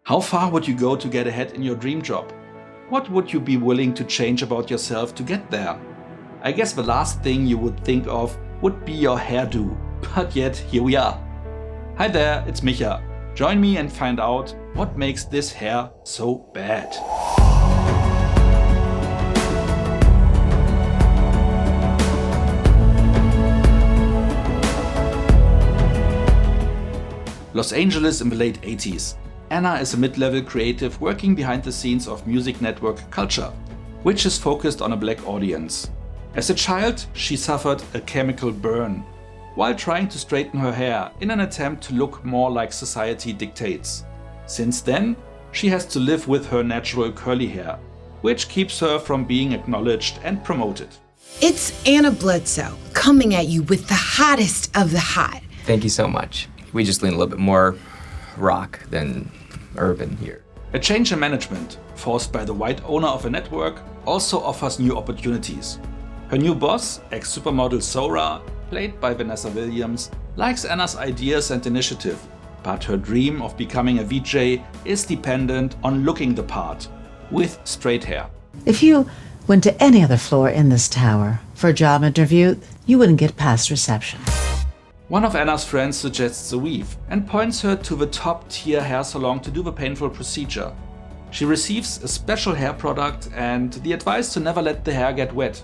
How far would you go to get ahead in your dream job? What would you be willing to change about yourself to get there? I guess the last thing you would think of would be your hairdo, but yet here we are. Hi there, it's Micha. Join me and find out what makes this hair so bad. Los Angeles in the late 80s. Anna is a mid-level creative working behind the scenes of music network Culture, which is focused on a black audience. As a child, she suffered a chemical burn while trying to straighten her hair in an attempt to look more like society dictates. Since then, she has to live with her natural curly hair, which keeps her from being acknowledged and promoted. It's Anna Bludso coming at you with the hottest of the hot. Thank you so much. We just lean a little bit more rock than urban here. A change in management, forced by the white owner of a network, also offers new opportunities. Her new boss, ex-supermodel Zora, played by Vanessa Williams, likes Anna's ideas and initiative, but her dream of becoming a VJ is dependent on looking the part, with straight hair. If you went to any other floor in this tower for a job interview, you wouldn't get past reception. One of Anna's friends suggests a weave and points her to the top-tier hair salon to do the painful procedure. She receives a special hair product and the advice to never let the hair get wet.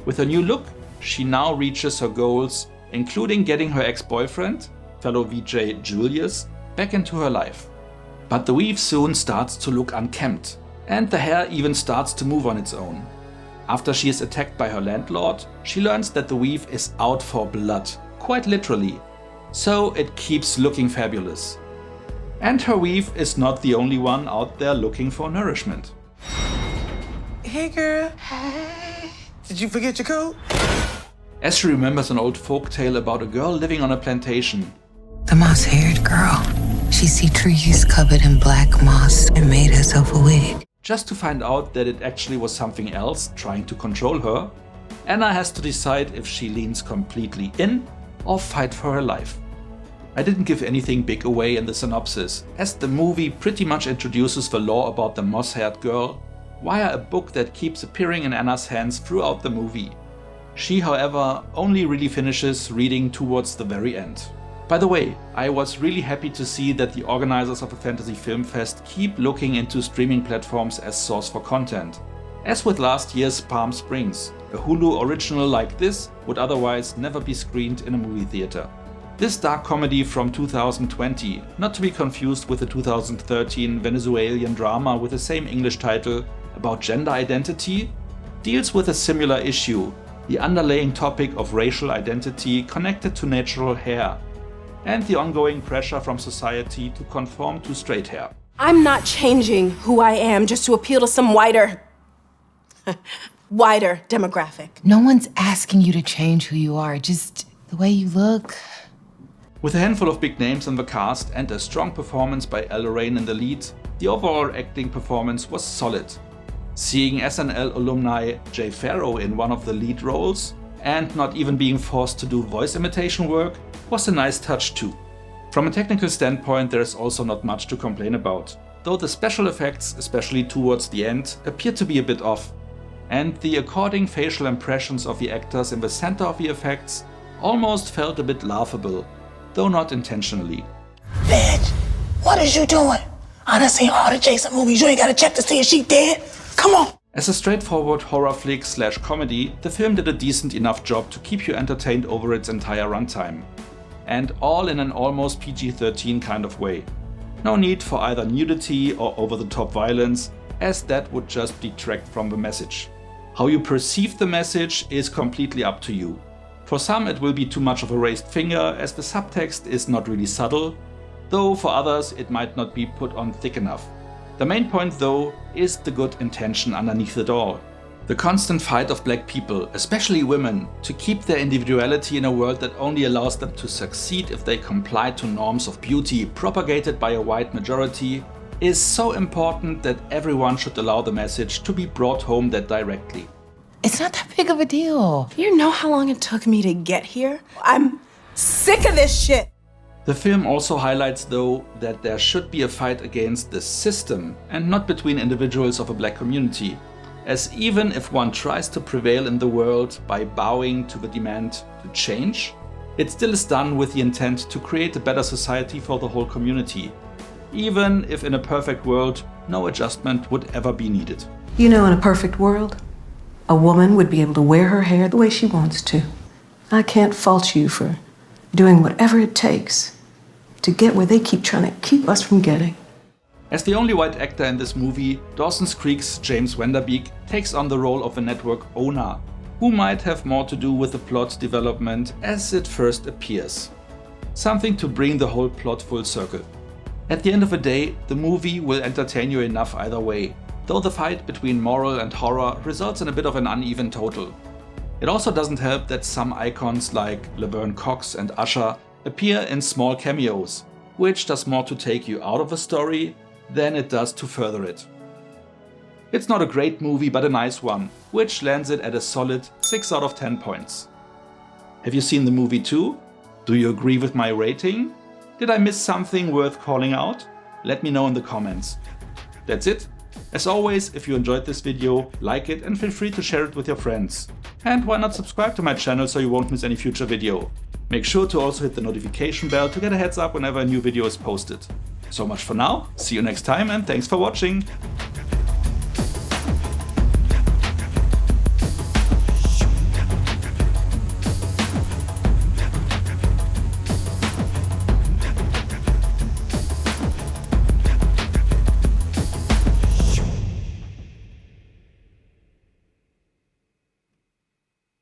With her new look, she now reaches her goals, including getting her ex-boyfriend, fellow VJ Julius, back into her life. But the weave soon starts to look unkempt, and the hair even starts to move on its own. After she is attacked by her landlord, she learns that the weave is out for blood. Quite literally, so it keeps looking fabulous. And her weave is not the only one out there looking for nourishment. Hey girl. Hey. Did you forget your coat? As she remembers an old folk tale about a girl living on a plantation. The moss-haired girl. She see trees covered in black moss and made herself a wig. Just to find out that it actually was something else trying to control her, Anna has to decide if she leans completely in or fight for her life. I didn't give anything big away in the synopsis, as the movie pretty much introduces the lore about the moss-haired girl via a book that keeps appearing in Anna's hands throughout the movie. She, however, only really finishes reading towards the very end. By the way, I was really happy to see that the organizers of the Fantasy Film Fest keep looking into streaming platforms as source for content. As with last year's Palm Springs, a Hulu original like this would otherwise never be screened in a movie theater. This dark comedy from 2020, not to be confused with the 2013 Venezuelan drama with the same English title about gender identity, deals with a similar issue, the underlying topic of racial identity connected to natural hair, and the ongoing pressure from society to conform to straight hair. I'm not changing who I am just to appeal to some wider demographic. No one's asking you to change who you are, just the way you look. With a handful of big names in the cast and a strong performance by Lorraine in the lead, the overall acting performance was solid. Seeing SNL alumni Jay Pharoah in one of the lead roles and not even being forced to do voice imitation work was a nice touch too. From a technical standpoint, there is also not much to complain about, though the special effects, especially towards the end, appear to be a bit off, and the according facial impressions of the actors in the center of the effects almost felt a bit laughable, though not intentionally. Bitch, what is you doing? I done seen all the Jason movies. You ain't gotta check to see if she dead. Come on. As a straightforward horror flick / comedy, the film did a decent enough job to keep you entertained over its entire runtime. And all in an almost PG-13 kind of way. No need for either nudity or over-the-top violence, as that would just detract from the message. How you perceive the message is completely up to you. For some it will be too much of a raised finger, as the subtext is not really subtle, though for others it might not be put on thick enough. The main point though is the good intention underneath it all. The constant fight of black people, especially women, to keep their individuality in a world that only allows them to succeed if they comply to norms of beauty propagated by a white majority, is so important that everyone should allow the message to be brought home that directly. It's not that big of a deal. You know how long it took me to get here? I'm sick of this shit. The film also highlights, though, that there should be a fight against the system and not between individuals of a black community, as even if one tries to prevail in the world by bowing to the demand to change, it still is done with the intent to create a better society for the whole community, even if in a perfect world no adjustment would ever be needed. You know, in a perfect world, a woman would be able to wear her hair the way she wants to. I can't fault you for doing whatever it takes to get where they keep trying to keep us from getting. As the only white actor in this movie, Dawson's Creek's James Vanderbeek takes on the role of a network owner, who might have more to do with the plot development as it first appears. Something to bring the whole plot full circle. At the end of the day, the movie will entertain you enough either way, though the fight between moral and horror results in a bit of an uneven total. It also doesn't help that some icons like Laverne Cox and Usher appear in small cameos, which does more to take you out of a story than it does to further it. It's not a great movie, but a nice one, which lands it at a solid 6 out of 10 points. Have you seen the movie too? Do you agree with my rating? Did I miss something worth calling out? Let me know in the comments. That's it. As always, if you enjoyed this video, like it and feel free to share it with your friends. And why not subscribe to my channel so you won't miss any future video. Make sure to also hit the notification bell to get a heads up whenever a new video is posted. So much for now, see you next time and thanks for watching!